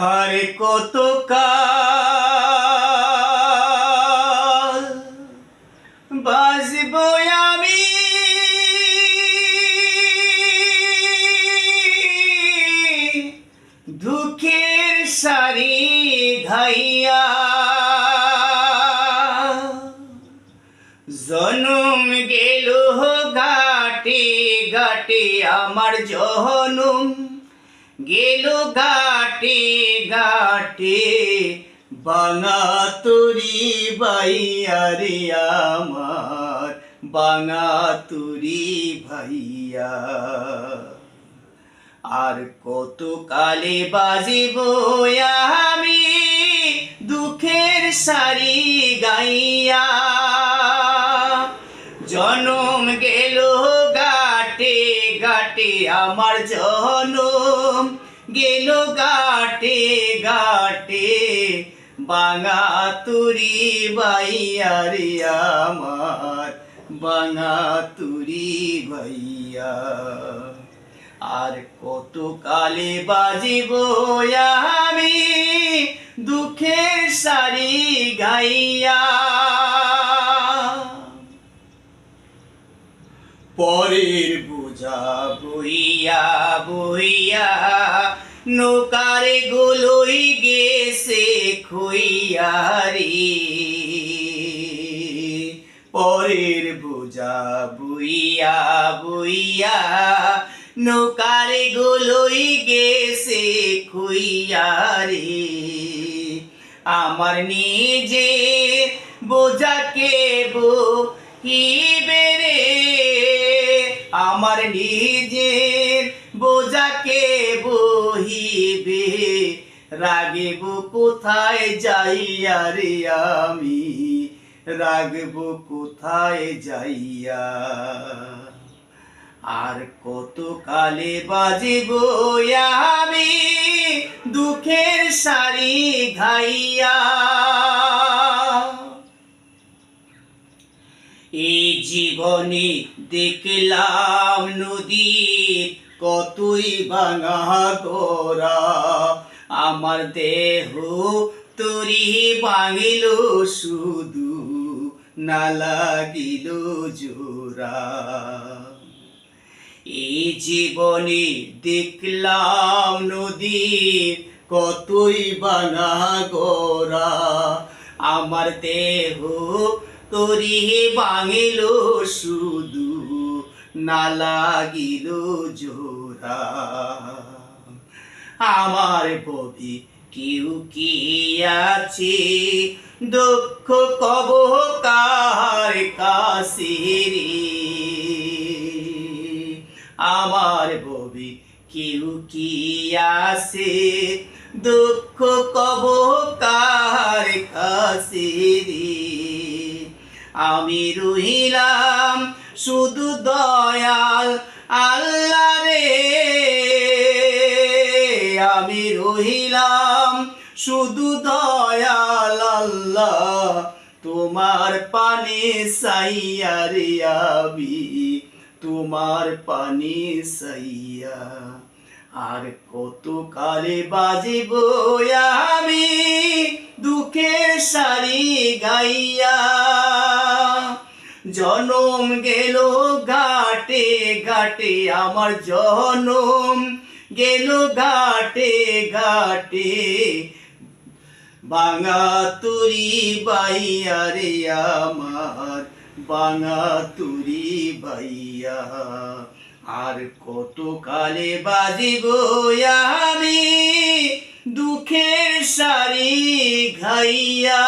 আর কত কাল বাজব আমি দুঃখের সারি গাইয়া, জনম গেল ঘাটে ঘাটে আমার জনম গেল ঘাটে ঘাটে, বাঙা তুরি ভাইয়া রে আমার বাঙা তুরি ভাইয়া। আর কত কালে বাজিব আমি দুঃখের সারি গাইয়া, জনম গেল ঘাটে ঘাটে আমার জনম গেল ঘাটে ঘাটে, বাঙা তুরি ভাইয়া রে আমার বাঙা তুরি ভাইয়া। আর কত কালে বাজিব আমি দুঃখের সারি গাইয়া, পরের বোঝা বইয়া বইয়া নৌকার গুলোই গেছে খুইয়া রে, পরের বোঝা বইয়া বইয়া নৌকার গুলোই গেছে খুইয়া রে, আমার নিজে বোঝাকে বহিবে রে, আমার নিজের বোঝাকে বহিবে, রাগিব কোথায় যাইয়া রে আমি রাগব কোথায় যাইয়া। আর কত কালে বাজিব আমি দুঃখের সারি গাইয়া, এই জীবনে দেখলাম নদীর কতই ভাঙা গোরা, আমার দেহ তরি ভাঙিল শুধু না লাগিল জোড়া। এই জীবনে দেখলাম নদীর কতই ভাঙা গোরা, আমার দেহ তরি ভাঙিল শুধু না লাগিল জোড়া। আমার ববি কেউ কি আছে দুঃখ কব কার কাছে রে, আমার ববি কেউ কি আছে দুঃখ কব কার কাছে রে, আমি রহিলাম শুধু দয়াল আল্লাহ রে, আমি রহিলাম শুধু দয়াল আল্লাহ, তোমার পানে সাইয়া রে আমি তোমার পানে সাইয়া। আর কত কালে বাজিব আমি দুঃখের সারি গাইয়া, জনম গেল ঘাটে ঘাটে আমার জনম গেল ঘাটে ঘাটে, বাঙা তুরি ভাইয়া রে আমার বাঙা তুরি ভাইয়া। আর কত কালে বাজিব আমি দুঃখের সারি গাইয়া।